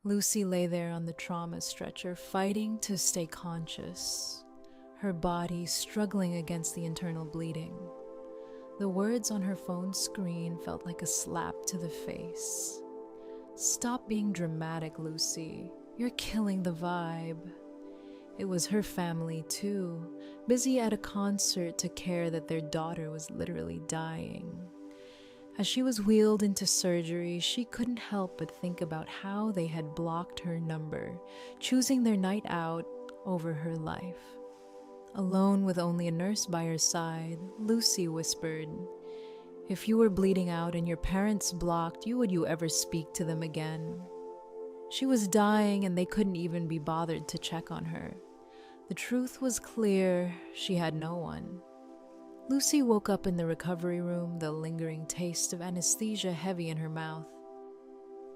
Lucy lay there on the trauma stretcher, fighting to stay conscious, her body struggling against the internal bleeding. The words on her phone screen felt like a slap to the face. "Stop being dramatic, Lucy. You're killing the vibe." It was her family, too, busy at a concert to care that their daughter was literally dying. As she was wheeled into surgery, she couldn't help but think about how they had blocked her number, choosing their night out over her life. Alone with only a nurse by her side, Lucy whispered, "If you were bleeding out and your parents blocked you, would you ever speak to them again?" She was dying and they couldn't even be bothered to check on her. The truth was clear, she had no one. Lucy woke up in the recovery room, the lingering taste of anesthesia heavy in her mouth.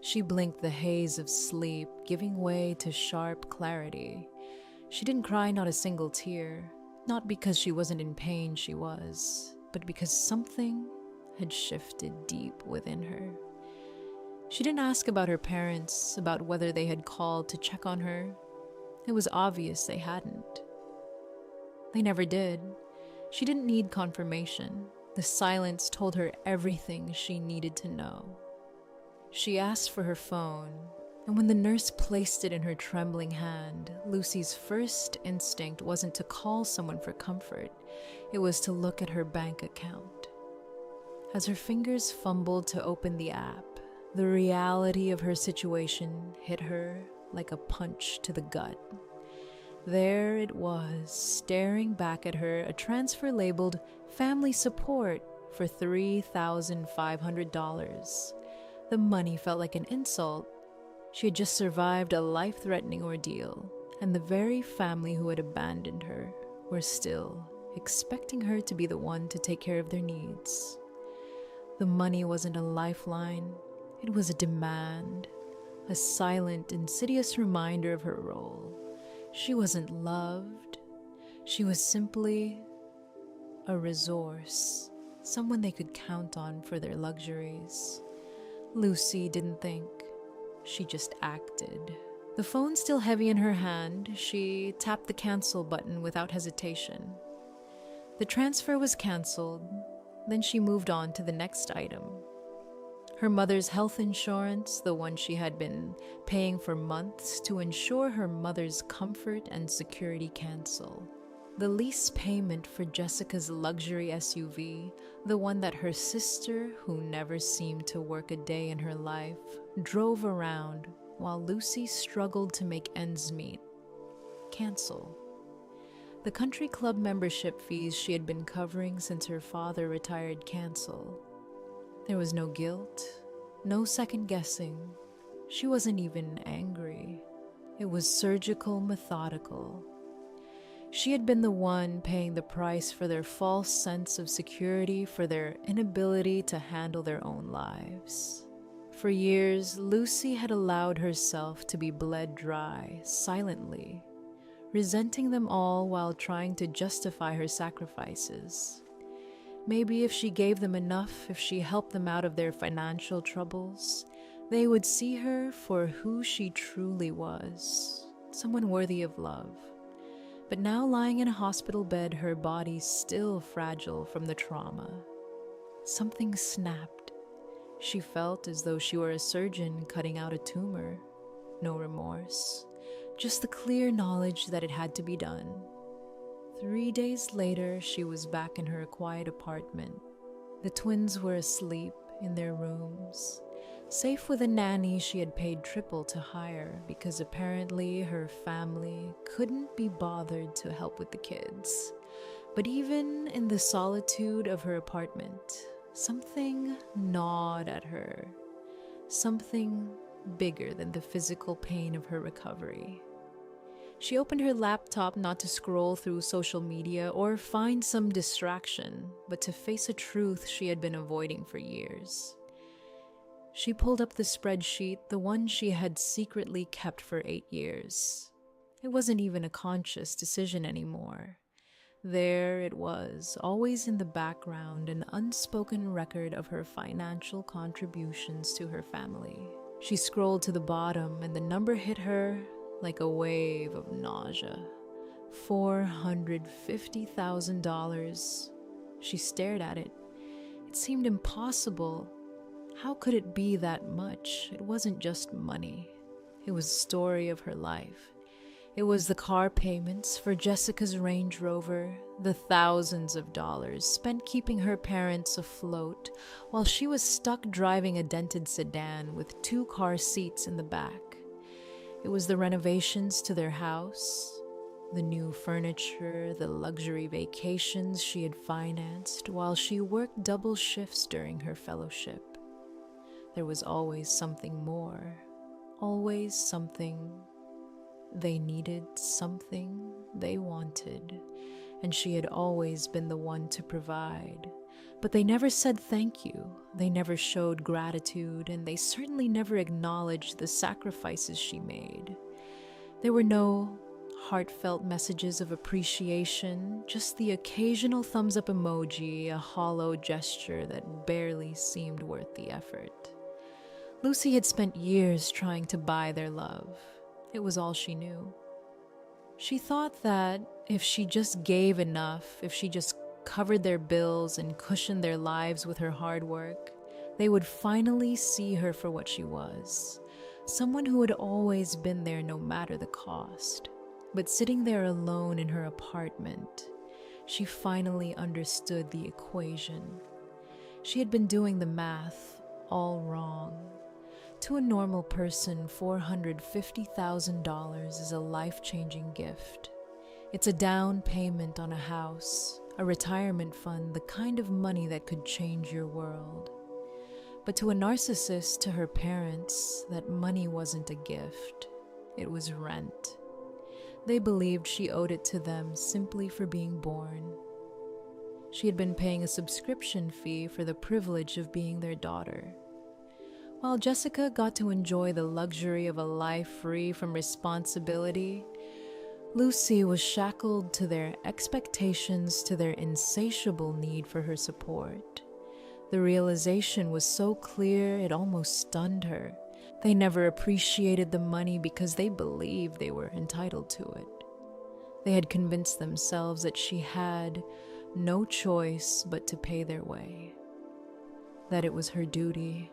She blinked the haze of sleep, giving way to sharp clarity. She didn't cry, not a single tear, not because she wasn't in pain, she was, but because something had shifted deep within her. She didn't ask about her parents, about whether they had called to check on her. It was obvious they hadn't. They never did. She didn't need confirmation. The silence told her everything she needed to know. She asked for her phone, and when the nurse placed it in her trembling hand, Lucy's first instinct wasn't to call someone for comfort. It was to look at her bank account. As her fingers fumbled to open the app, the reality of her situation hit her like a punch to the gut. There it was, staring back at her, a transfer labeled "Family Support" for $3,500. The money felt like an insult. She had just survived a life-threatening ordeal, and the very family who had abandoned her were still expecting her to be the one to take care of their needs. The money wasn't a lifeline, it was a demand, a silent, insidious reminder of her role. She wasn't loved. She was simply a resource, someone they could count on for their luxuries. Lucy didn't think. She just acted. The phone still heavy in her hand, she tapped the cancel button without hesitation. The transfer was canceled, then she moved on to the next item. Her mother's health insurance, the one she had been paying for months to ensure her mother's comfort and security cancel. The lease payment for Jessica's luxury SUV, the one that her sister, who never seemed to work a day in her life, drove around while Lucy struggled to make ends meet. Cancel. The country club membership fees she had been covering since her father retired. Cancel. There was no guilt, no second guessing. She wasn't even angry. It was surgical, methodical. She had been the one paying the price for their false sense of security, for their inability to handle their own lives. For years, Lucy had allowed herself to be bled dry, silently, resenting them all while trying to justify her sacrifices. Maybe if she gave them enough, if she helped them out of their financial troubles, they would see her for who she truly was, someone worthy of love. But now, lying in a hospital bed, her body still fragile from the trauma, something snapped. She felt as though she were a surgeon cutting out a tumor. No remorse, just the clear knowledge that it had to be done. 3 days later, she was back in her quiet apartment. The twins were asleep in their rooms, safe with a nanny she had paid triple to hire because apparently her family couldn't be bothered to help with the kids. But even in the solitude of her apartment, something gnawed at her, something bigger than the physical pain of her recovery. She opened her laptop not to scroll through social media or find some distraction, but to face a truth she had been avoiding for years. She pulled up the spreadsheet, the one she had secretly kept for 8 years. It wasn't even a conscious decision anymore. There it was, always in the background, an unspoken record of her financial contributions to her family. She scrolled to the bottom and the number hit her like a wave of nausea. $450,000. She stared at it. It seemed impossible. How could it be that much? It wasn't just money. It was the story of her life. It was the car payments for Jessica's Range Rover, the thousands of dollars spent keeping her parents afloat while she was stuck driving a dented sedan with 2 car seats in the back. It was the renovations to their house, the new furniture, the luxury vacations she had financed while she worked double shifts during her fellowship. There was always something more, always something. They needed something they wanted, and she had always been the one to provide. But they never said thank you, they never showed gratitude, and they certainly never acknowledged the sacrifices she made. There were no heartfelt messages of appreciation, just the occasional thumbs up emoji, a hollow gesture that barely seemed worth the effort. Lucy had spent years trying to buy their love. It was all she knew. She thought that if she just gave enough, if she just covered their bills and cushioned their lives with her hard work, they would finally see her for what she was. Someone who had always been there no matter the cost. But sitting there alone in her apartment, she finally understood the equation. She had been doing the math all wrong. To a normal person, $450,000 is a life-changing gift. It's a down payment on a house, a retirement fund, the kind of money that could change your world. But to a narcissist, to her parents, that money wasn't a gift. It was rent. They believed she owed it to them simply for being born. She had been paying a subscription fee for the privilege of being their daughter. While Jessica got to enjoy the luxury of a life free from responsibility, Lucy was shackled to their expectations, to their insatiable need for her support. The realization was so clear it almost stunned her. They never appreciated the money because they believed they were entitled to it. They had convinced themselves that she had no choice but to pay their way, that it was her duty.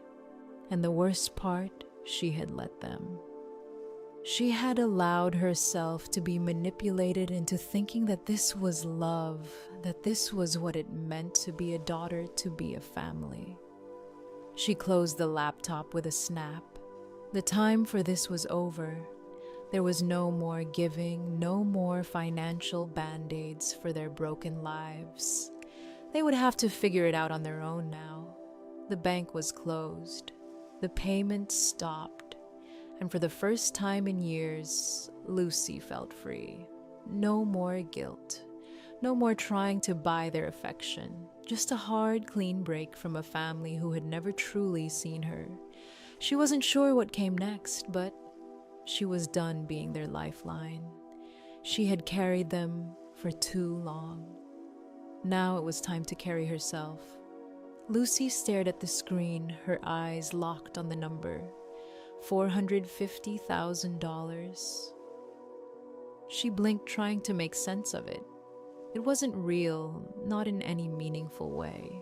And the worst part, she had let them. She had allowed herself to be manipulated into thinking that this was love, that this was what it meant to be a daughter, to be a family. She closed the laptop with a snap. The time for this was over. There was no more giving, no more financial band-aids for their broken lives. They would have to figure it out on their own now. The bank was closed. The payments stopped, and for the first time in years, Lucy felt free. No more guilt. No more trying to buy their affection. Just a hard, clean break from a family who had never truly seen her. She wasn't sure what came next, but she was done being their lifeline. She had carried them for too long. Now it was time to carry herself. Lucy stared at the screen, her eyes locked on the number, $450,000. She blinked, trying to make sense of it. It wasn't real, not in any meaningful way.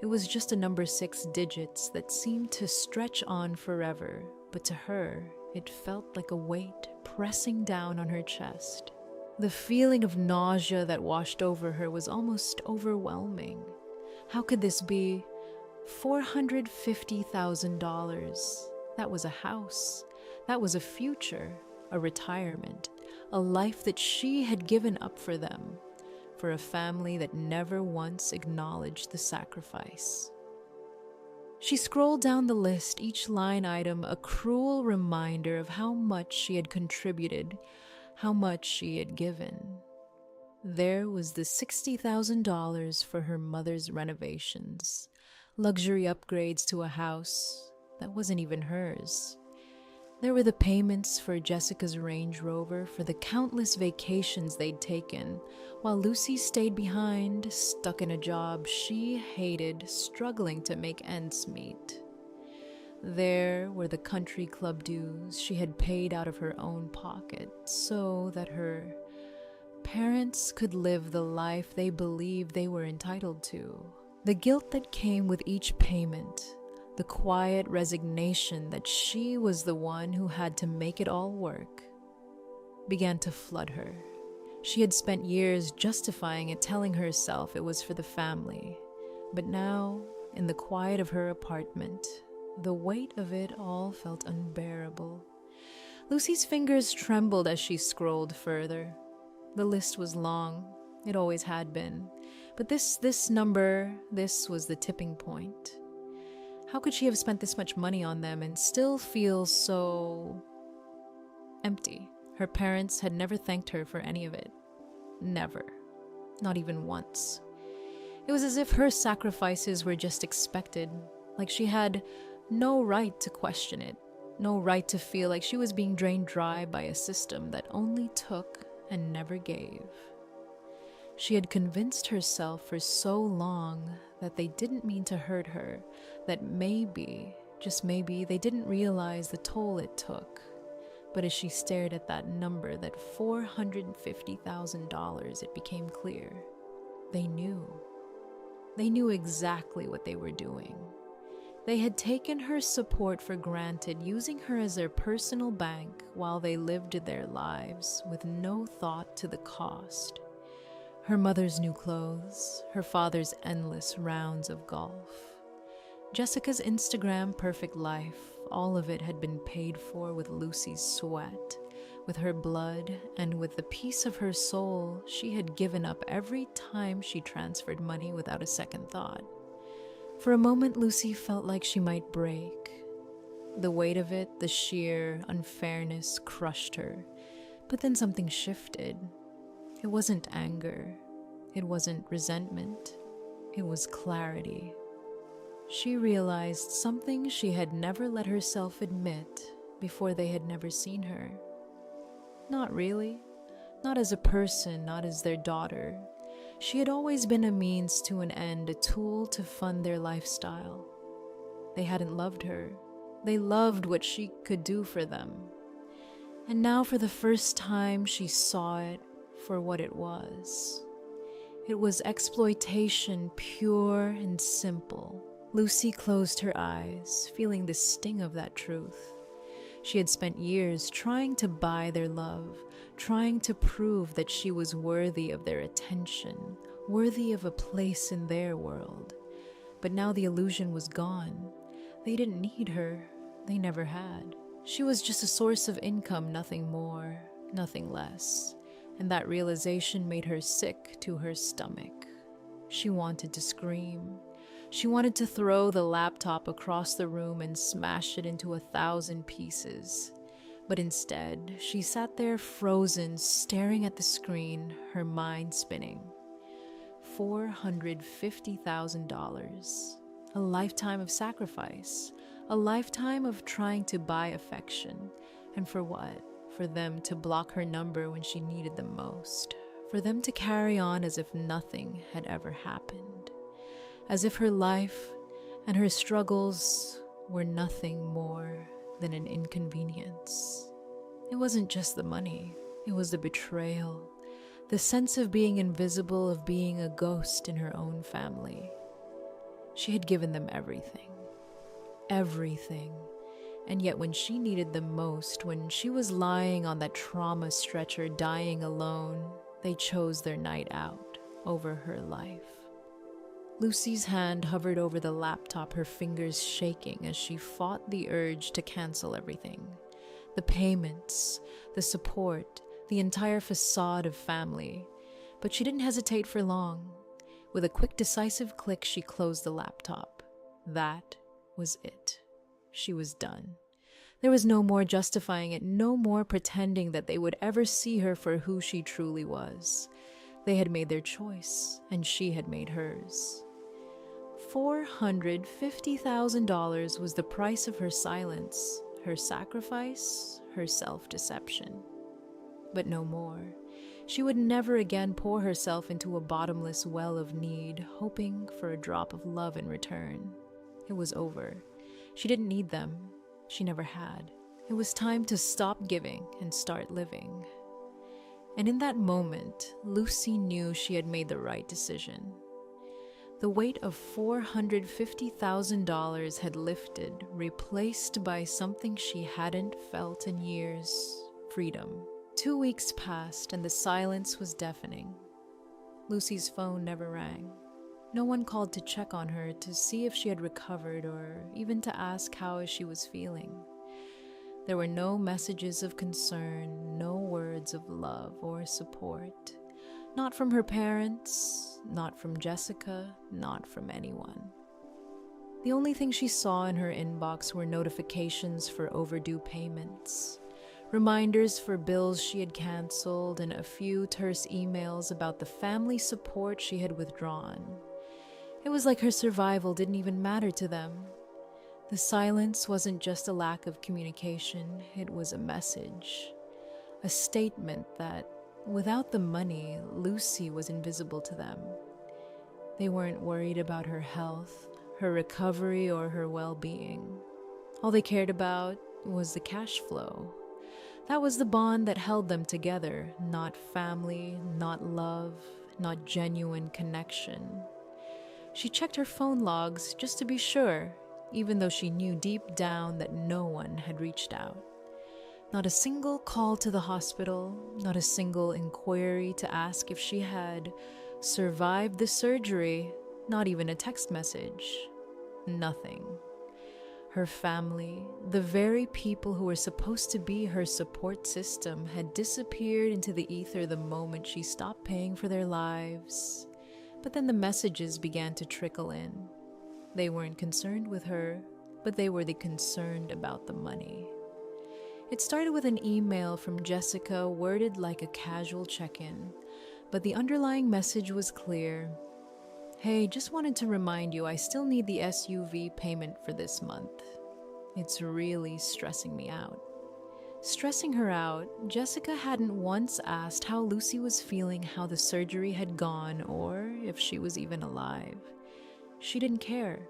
It was just a number 6 digits that seemed to stretch on forever, but to her, it felt like a weight pressing down on her chest. The feeling of nausea that washed over her was almost overwhelming. How could this be? $450,000. That was a house. That was a future, a retirement, a life that she had given up for them, for a family that never once acknowledged the sacrifice. She scrolled down the list, each line item a cruel reminder of how much she had contributed, how much she had given. There was the $60,000 for her mother's renovations, luxury upgrades to a house that wasn't even hers. There were the payments for Jessica's Range Rover, for the countless vacations they'd taken, while Lucy stayed behind, stuck in a job she hated, struggling to make ends meet. There were the country club dues she had paid out of her own pocket so that her parents could live the life they believed they were entitled to. The guilt that came with each payment, the quiet resignation that she was the one who had to make it all work, began to flood her. She had spent years justifying it, telling herself it was for the family. But now, in the quiet of her apartment, the weight of it all felt unbearable. Lucy's fingers trembled as she scrolled further. The list was long. It always had been. But this number, this was the tipping point. How could she have spent this much money on them and still feel so empty? Her parents had never thanked her for any of it. Never. Not even once. It was as if her sacrifices were just expected, like she had no right to question it, no right to feel like she was being drained dry by a system that only took and never gave. She had convinced herself for so long that they didn't mean to hurt her, that maybe, just maybe, they didn't realize the toll it took. But as she stared at that number, that $450,000, it became clear. They knew. They knew exactly what they were doing. They had taken her support for granted, using her as their personal bank while they lived their lives with no thought to the cost. Her mother's new clothes, her father's endless rounds of golf. Jessica's Instagram perfect life, all of it had been paid for with Lucy's sweat, with her blood, and with the piece of her soul she had given up every time she transferred money without a second thought. For a moment, Lucy felt like she might break. The weight of it, the sheer unfairness, crushed her. But then something shifted. It wasn't anger. It wasn't resentment. It was clarity. She realized something she had never let herself admit before they had never seen her. Not really. Not as a person, not as their daughter. She had always been a means to an end, a tool to fund their lifestyle. They hadn't loved her. They loved what she could do for them. And now for the first time she saw it for what it was. It was exploitation, pure and simple. Lucy closed her eyes, feeling the sting of that truth. She had spent years trying to buy their love, trying to prove that she was worthy of their attention, worthy of a place in their world. But now the illusion was gone. They didn't need her. They never had. She was just a source of income, nothing more, nothing less. And that realization made her sick to her stomach. She wanted to scream. She wanted to throw the laptop across the room and smash it into 1,000 pieces. But instead, she sat there frozen, staring at the screen, her mind spinning. $450,000. A lifetime of sacrifice. A lifetime of trying to buy affection. And for what? For them to block her number when she needed them most. For them to carry on as if nothing had ever happened. As if her life and her struggles were nothing more than an inconvenience. It wasn't just the money. It was the betrayal. The sense of being invisible, of being a ghost in her own family. She had given them everything. Everything. And yet when she needed them most, when she was lying on that trauma stretcher dying alone, they chose their night out over her life. Lucy's hand hovered over the laptop, her fingers shaking as she fought the urge to cancel everything. The payments, the support, the entire facade of family. But she didn't hesitate for long. With a quick, decisive click, she closed the laptop. That was it. She was done. There was no more justifying it, no more pretending that they would ever see her for who she truly was. They had made their choice, and she had made hers. $450,000 was the price of her silence, her sacrifice, her self-deception. But no more. She would never again pour herself into a bottomless well of need, hoping for a drop of love in return. It was over. She didn't need them. She never had. It was time to stop giving and start living. And in that moment, Lucy knew she had made the right decision. The weight of $450,000 had lifted, replaced by something she hadn't felt in years: freedom. 2 weeks passed and the silence was deafening. Lucy's phone never rang. No one called to check on her to see if she had recovered or even to ask how she was feeling. There were no messages of concern, no words of love or support. Not from her parents, not from Jessica, not from anyone. The only thing she saw in her inbox were notifications for overdue payments, reminders for bills she had canceled, and a few terse emails about the family support she had withdrawn. It was like her survival didn't even matter to them. The silence wasn't just a lack of communication, it was a message. A statement that, without the money, Lucy was invisible to them. They weren't worried about her health, her recovery, or her well-being. All they cared about was the cash flow. That was the bond that held them together, not family, not love, not genuine connection. She checked her phone logs just to be sure, even though she knew deep down that no one had reached out. Not a single call to the hospital, not a single inquiry to ask if she had survived the surgery, not even a text message. Nothing. Her family, the very people who were supposed to be her support system, had disappeared into the ether the moment she stopped paying for their lives. But then the messages began to trickle in. They weren't concerned with her, but they were concerned about the money. It started with an email from Jessica worded like a casual check-in, but the underlying message was clear. Hey, just wanted to remind you I still need the SUV payment for this month. It's really stressing me out. Stressing her out, Jessica hadn't once asked how Lucy was feeling, how the surgery had gone, or if she was even alive. She didn't care.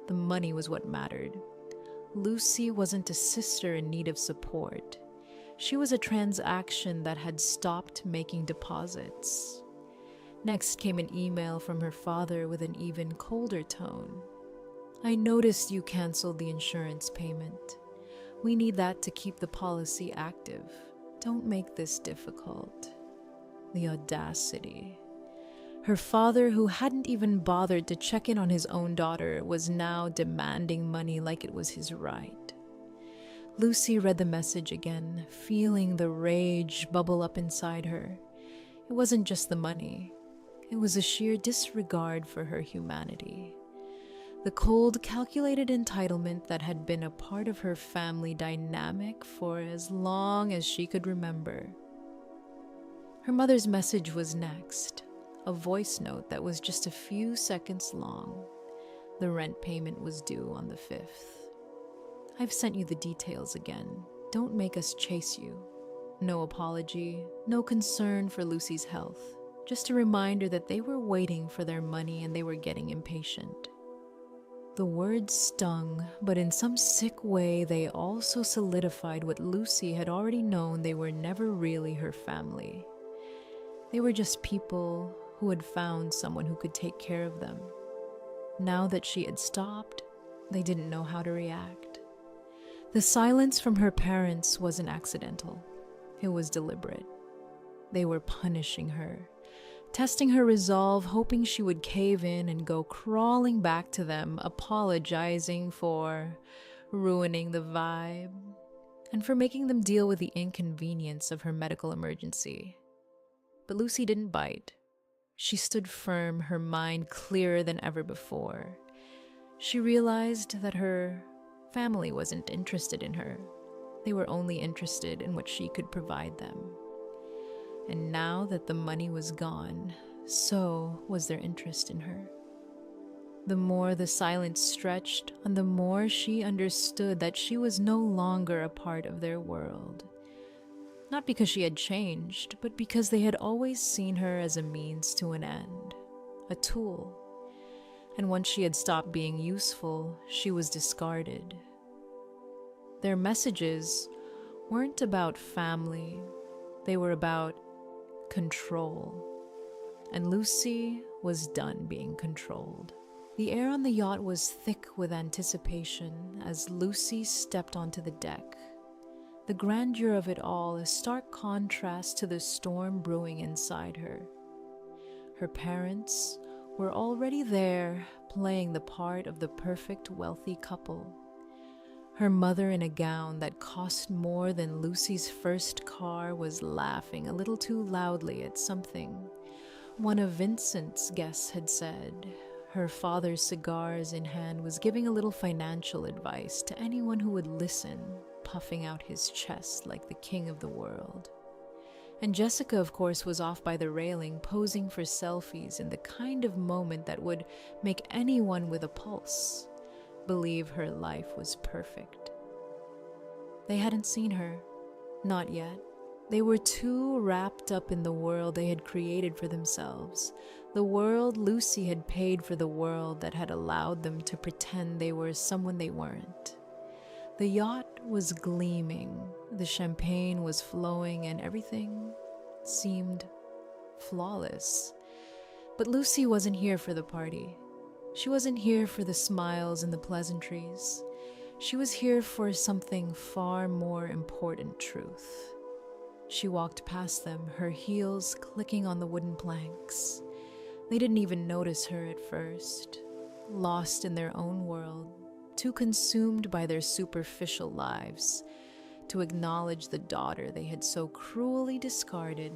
The money was what mattered. Lucy wasn't a sister in need of support. She was a transaction that had stopped making deposits. Next came an email from her father with an even colder tone. I noticed you canceled the insurance payment. We need that to keep the policy active. Don't make this difficult. The audacity. Her father, who hadn't even bothered to check in on his own daughter, was now demanding money like it was his right. Lucy read the message again, feeling the rage bubble up inside her. It wasn't just the money. It was a sheer disregard for her humanity. The cold, calculated entitlement that had been a part of her family dynamic for as long as she could remember. Her mother's message was next, a voice note that was just a few seconds long. The rent payment was due on the 5th. I've sent you the details again. Don't make us chase you. No apology, no concern for Lucy's health. Just a reminder that they were waiting for their money and they were getting impatient. The words stung, but in some sick way they also solidified what Lucy had already known: they were never really her family. They were just people who had found someone who could take care of them. Now that she had stopped, they didn't know how to react. The silence from her parents wasn't accidental. It was deliberate. They were punishing her, testing her resolve, hoping she would cave in and go crawling back to them, apologizing for ruining the vibe and for making them deal with the inconvenience of her medical emergency. But Lucy didn't bite. She stood firm, her mind clearer than ever before. She realized that her family wasn't interested in her. They were only interested in what she could provide them. And now that the money was gone, so was their interest in her. The more the silence stretched, and the more she understood that she was no longer a part of their world. Not because she had changed, but because they had always seen her as a means to an end, a tool. and once she had stopped being useful, she was discarded. Their messages weren't about family, they were about control. And Lucy was done being controlled. The air on the yacht was thick with anticipation as Lucy stepped onto the deck. The grandeur of it all a stark contrast to the storm brewing inside her. Her parents were already there, playing the part of the perfect wealthy couple. Her mother, in a gown that cost more than Lucy's first car, was laughing a little too loudly at something one of Vincent's guests had said. Her father's cigars in hand was giving a little financial advice to anyone who would listen, puffing out his chest like the king of the world. And Jessica, of course, was off by the railing, posing for selfies in the kind of moment that would make anyone with a pulse believe her life was perfect. They hadn't seen her, not yet. They were too wrapped up in the world they had created for themselves, the world Lucy had paid for, the world that had allowed them to pretend they were someone they weren't. The yacht was gleaming, the champagne was flowing, and everything seemed flawless. But Lucy wasn't here for the party. She wasn't here for the smiles and the pleasantries. She was here for something far more important: truth. She walked past them, her heels clicking on the wooden planks. They didn't even notice her at first, lost in their own world, too consumed by their superficial lives to acknowledge the daughter they had so cruelly discarded.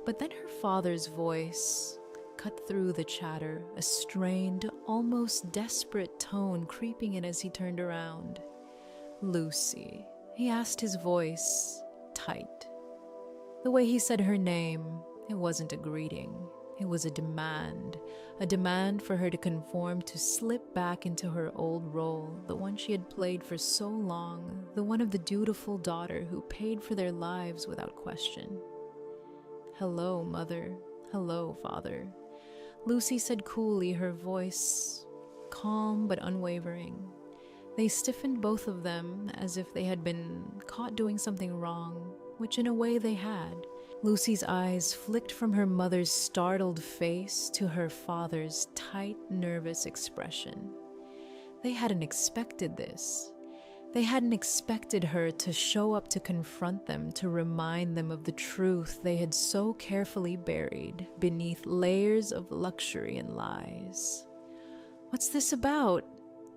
But then her father's voice cut through the chatter, a strained, almost desperate tone creeping in as he turned around. "Lucy," he asked, his voice tight. The way he said her name, it wasn't a greeting. It was a demand for her to conform, to slip back into her old role, the one she had played for so long, the one of the dutiful daughter who paid for their lives without question. "Hello, Mother. Hello, Father," Lucy said coolly, her voice calm but unwavering. They stiffened, both of them, as if they had been caught doing something wrong, which in a way they had. Lucy's eyes flicked from her mother's startled face to her father's tight, nervous expression. They hadn't expected this. They hadn't expected her to show up to confront them, to remind them of the truth they had so carefully buried beneath layers of luxury and lies. "What's this about?"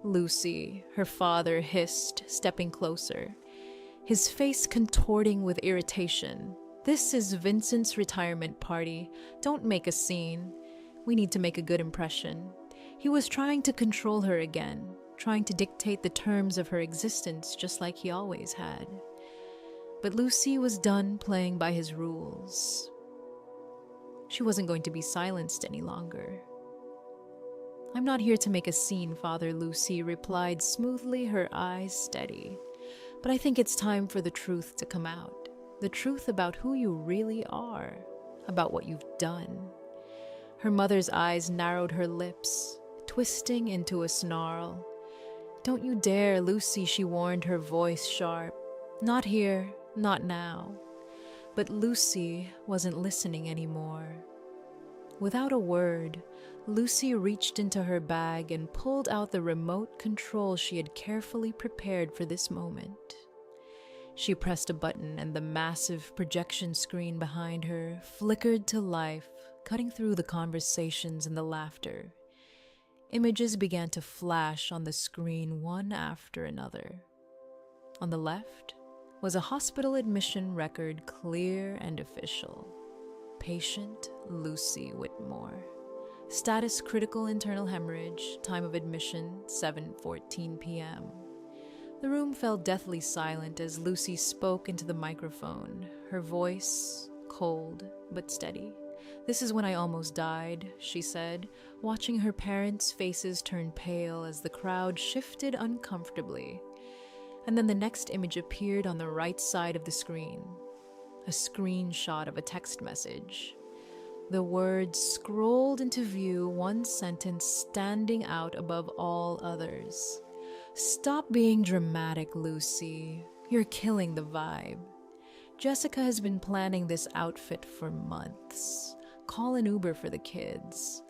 Lucy, her father hissed, stepping closer, his face contorting with irritation. "This is Vincent's retirement party. Don't make a scene. We need to make a good impression." He was trying to control her again, trying to dictate the terms of her existence just like he always had. But Lucy was done playing by his rules. She wasn't going to be silenced any longer. "I'm not here to make a scene, Father," Lucy replied smoothly, her eyes steady. "But I think it's time for the truth to come out. The truth about who you really are, about what you've done." Her mother's eyes narrowed, her lips twisting into a snarl. "Don't you dare, Lucy," she warned, her voice sharp. "Not here, not now." But Lucy wasn't listening anymore. Without a word, Lucy reached into her bag and pulled out the remote control she had carefully prepared for this moment. She pressed a button and the massive projection screen behind her flickered to life, cutting through the conversations and the laughter. Images began to flash on the screen, one after another. On the left was a hospital admission record, clear and official. Patient Lucy Whitmore. Status: critical internal hemorrhage. Time of admission 7:14 p.m. The room fell deathly silent as Lucy spoke into the microphone, her voice cold but steady. "This is when I almost died," she said, watching her parents' faces turn pale as the crowd shifted uncomfortably. And then the next image appeared on the right side of the screen, a screenshot of a text message. The words scrolled into view, one sentence standing out above all others. "Stop being dramatic, Lucy. You're killing the vibe. Jessica has been planning this outfit for months. Call an Uber for the kids."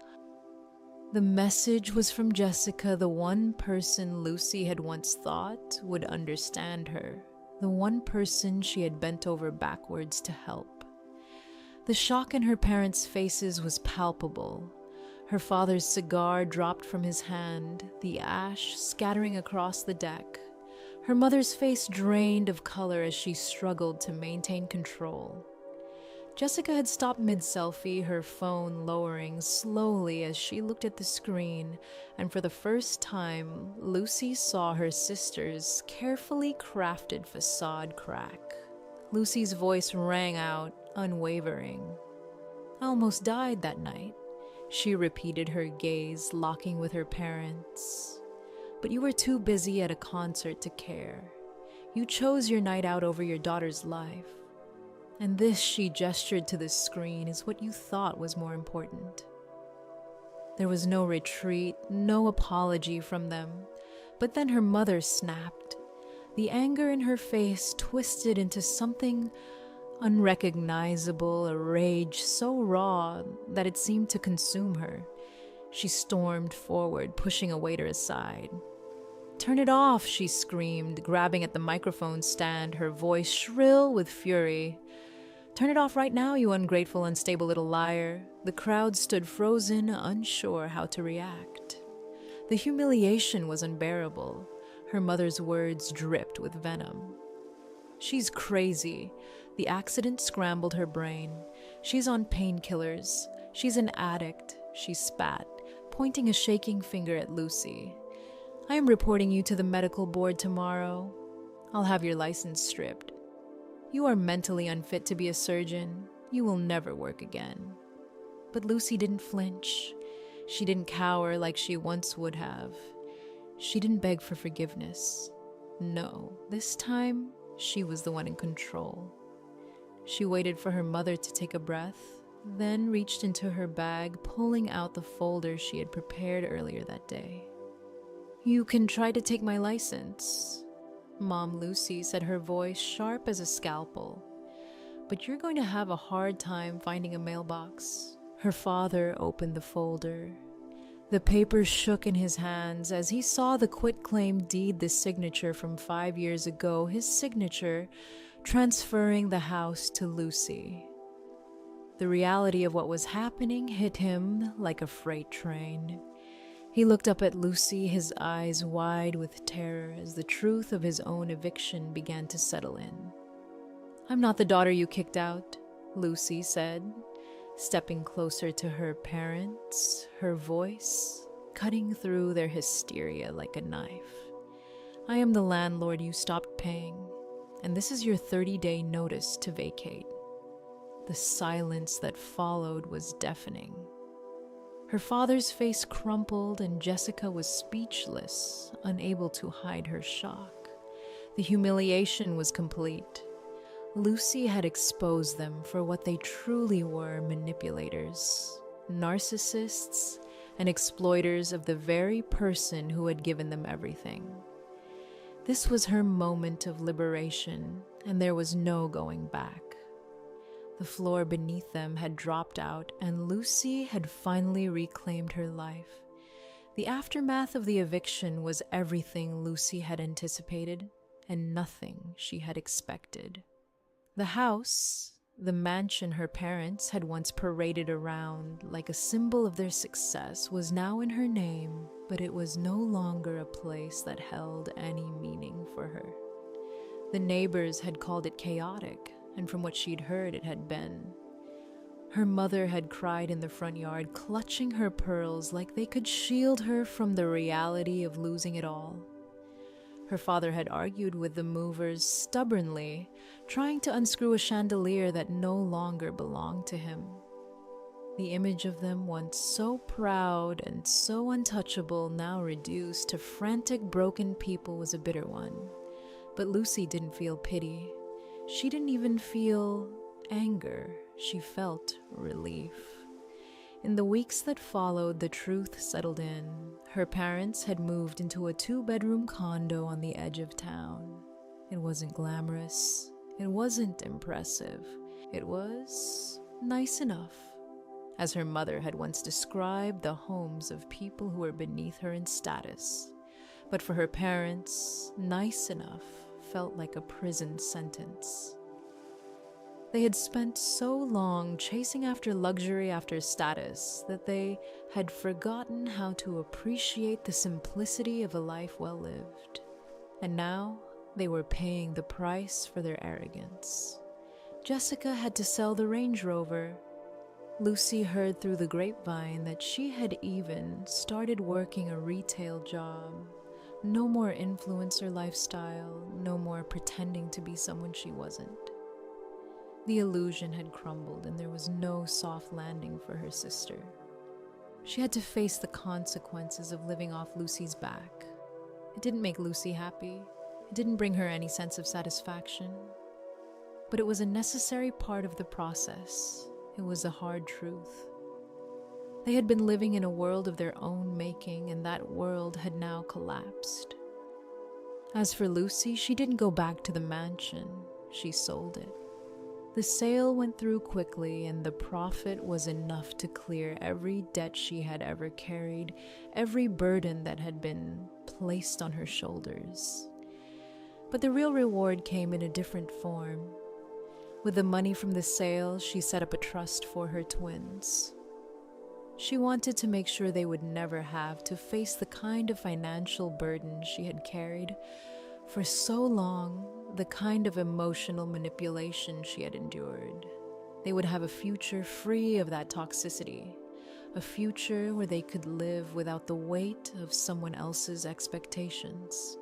The message was from Jessica, the one person Lucy had once thought would understand her, the one person she had bent over backwards to help. The shock in her parents' faces was palpable. Her father's cigar dropped from his hand, the ash scattering across the deck. Her mother's face drained of color as she struggled to maintain control. Jessica had stopped mid-selfie, her phone lowering slowly as she looked at the screen, and for the first time, Lucy saw her sister's carefully crafted facade crack. Lucy's voice rang out, unwavering. "I almost died that night," she repeated, her gaze locking with her parents. "But you were too busy at a concert to care. You chose your night out over your daughter's life. And this," she gestured to the screen, "is what you thought was more important." There was no retreat, no apology from them. But then her mother snapped. The anger in her face twisted into something unrecognizable, a rage so raw that it seemed to consume her. She stormed forward, pushing a waiter aside. "Turn it off," she screamed, grabbing at the microphone stand, her voice shrill with fury. "Turn it off right now, you ungrateful, unstable little liar." The crowd stood frozen, unsure how to react. The humiliation was unbearable. Her mother's words dripped with venom. "She's crazy." The accident scrambled her brain. "She's on painkillers. She's an addict," she spat, pointing a shaking finger at Lucy. "I am reporting you to the medical board tomorrow. I'll have your license stripped. You are mentally unfit to be a surgeon. You will never work again." But Lucy didn't flinch. She didn't cower like she once would have. She didn't beg for forgiveness. No, this time she was the one in control. She waited for her mother to take a breath, then reached into her bag, pulling out the folder she had prepared earlier that day. "You can try to take my license," Mom Lucy said, her voice sharp as a scalpel. "But you're going to have a hard time finding a mailbox." Her father opened the folder. The paper shook in his hands as he saw the quitclaim deed, the signature from 5 years ago, his signature transferring the house to Lucy. The reality of what was happening hit him like a freight train. He looked up at Lucy, his eyes wide with terror as the truth of his own eviction began to settle in. "I'm not the daughter you kicked out," Lucy said, stepping closer to her parents, her voice cutting through their hysteria like a knife. "I am the landlord you stopped paying, and this is your 30-day notice to vacate." The silence that followed was deafening. Her father's face crumpled and Jessica was speechless, unable to hide her shock. The humiliation was complete. Lucy had exposed them for what they truly were: manipulators, narcissists, and exploiters of the very person who had given them everything. This was her moment of liberation, and there was no going back. The floor beneath them had dropped out, and Lucy had finally reclaimed her life. The aftermath of the eviction was everything Lucy had anticipated, and nothing she had expected. The house, the mansion her parents had once paraded around like a symbol of their success, was now in her name, but it was no longer a place that held any meaning for her. The neighbors had called it chaotic, and from what she'd heard, it had been. Her mother had cried in the front yard, clutching her pearls like they could shield her from the reality of losing it all. Her father had argued with the movers stubbornly, trying to unscrew a chandelier that no longer belonged to him. The image of them, once so proud and so untouchable, now reduced to frantic, broken people, was a bitter one. But Lucy didn't feel pity. She didn't even feel anger. She felt relief. In the weeks that followed, the truth settled in. Her parents had moved into a 2-bedroom condo on the edge of town. It wasn't glamorous. It wasn't impressive. It was nice enough. As her mother had once described the homes of people who were beneath her in status. But for her parents, nice enough felt like a prison sentence. They had spent so long chasing after luxury after status that they had forgotten how to appreciate the simplicity of a life well lived. And now they were paying the price for their arrogance. Jessica had to sell the Range Rover. Lucy heard through the grapevine that she had even started working a retail job. No more influencer lifestyle, no more pretending to be someone she wasn't. The illusion had crumbled and there was no soft landing for her sister. She had to face the consequences of living off Lucy's back. It didn't make Lucy happy. It didn't bring her any sense of satisfaction. But it was a necessary part of the process. It was a hard truth. They had been living in a world of their own making, and that world had now collapsed. As for Lucy, she didn't go back to the mansion. She sold it. The sale went through quickly, and the profit was enough to clear every debt she had ever carried, every burden that had been placed on her shoulders. But the real reward came in a different form. With the money from the sale, she set up a trust for her twins. She wanted to make sure they would never have to face the kind of financial burden she had carried for so long, the kind of emotional manipulation she had endured. They would have a future free of that toxicity, a future where they could live without the weight of someone else's expectations.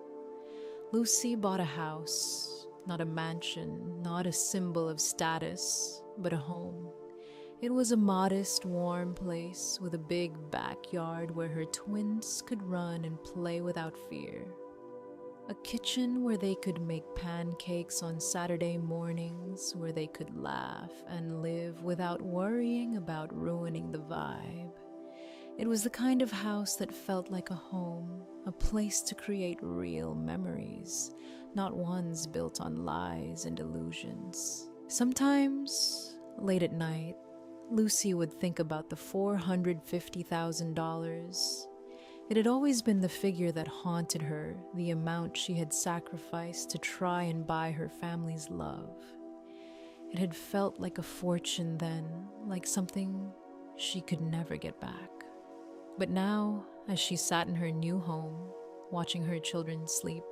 Lucy bought a house, not a mansion, not a symbol of status, but a home. It was a modest, warm place with a big backyard where her twins could run and play without fear. A kitchen where they could make pancakes on Saturday mornings, where they could laugh and live without worrying about ruining the vibe. It was the kind of house that felt like a home, a place to create real memories, not ones built on lies and illusions. Sometimes, late at night, Lucy would think about the $450,000. It had always been the figure that haunted her, the amount she had sacrificed to try and buy her family's love. It had felt like a fortune then, like something she could never get back. But now, as she sat in her new home, watching her children sleep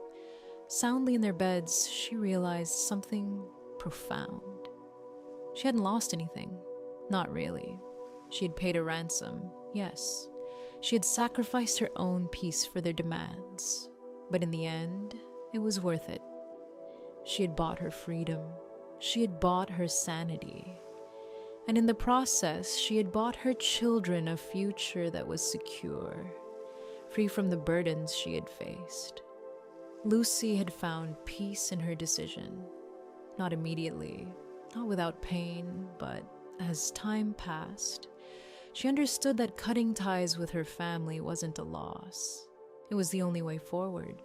soundly in their beds, she realized something profound. She hadn't lost anything. Not really. She had paid a ransom, yes. She had sacrificed her own peace for their demands. But in the end, it was worth it. She had bought her freedom. She had bought her sanity. And in the process, she had bought her children a future that was secure, free from the burdens she had faced. Lucy had found peace in her decision. Not immediately, not without pain, but as time passed, she understood that cutting ties with her family wasn't a loss. It was the only way forward.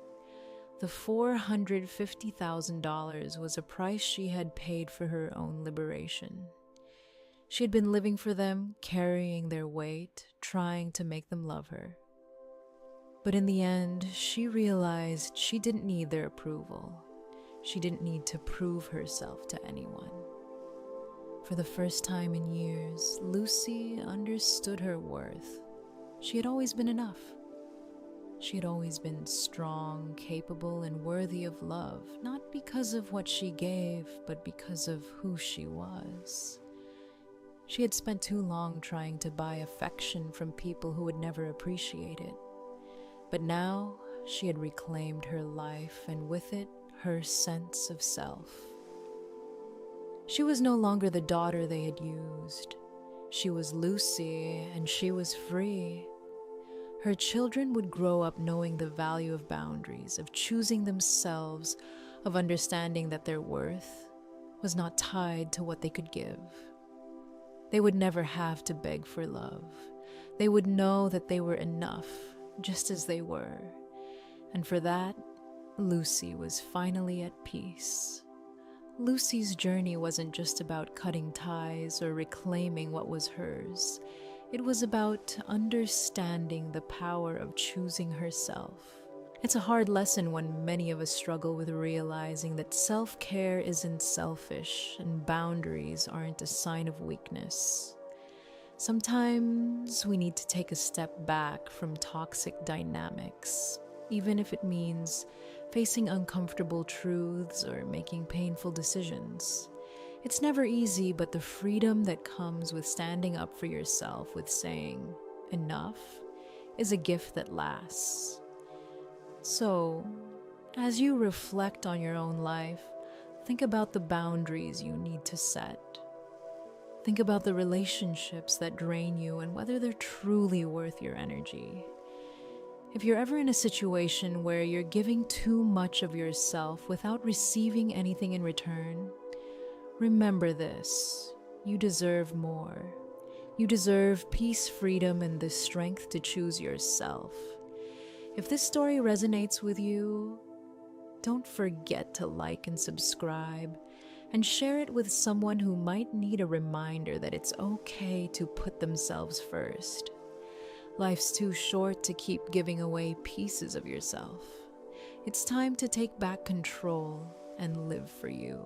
The $450,000 was a price she had paid for her own liberation. She had been living for them, carrying their weight, trying to make them love her. But in the end, she realized she didn't need their approval. She didn't need to prove herself to anyone. For the first time in years, Lucy understood her worth. She had always been enough. She had always been strong, capable, and worthy of love, not because of what she gave, but because of who she was. She had spent too long trying to buy affection from people who would never appreciate it. But now, she had reclaimed her life, and with it, her sense of self. She was no longer the daughter they had used. She was Lucy, and she was free. Her children would grow up knowing the value of boundaries, of choosing themselves, of understanding that their worth was not tied to what they could give. They would never have to beg for love. They would know that they were enough, just as they were. And for that, Lucy was finally at peace. Lucy's journey wasn't just about cutting ties or reclaiming what was hers. It was about understanding the power of choosing herself. It's a hard lesson when many of us struggle with realizing that self-care isn't selfish and boundaries aren't a sign of weakness. Sometimes we need to take a step back from toxic dynamics, even if it means facing uncomfortable truths or making painful decisions. It's never easy, but the freedom that comes with standing up for yourself, with saying enough, is a gift that lasts. So, as you reflect on your own life, think about the boundaries you need to set. Think about the relationships that drain you and whether they're truly worth your energy. If you're ever in a situation where you're giving too much of yourself without receiving anything in return, remember this: you deserve more. You deserve peace, freedom, and the strength to choose yourself. If this story resonates with you, don't forget to like and subscribe, and share it with someone who might need a reminder that it's okay to put themselves first. Life's too short to keep giving away pieces of yourself. It's time to take back control and live for you.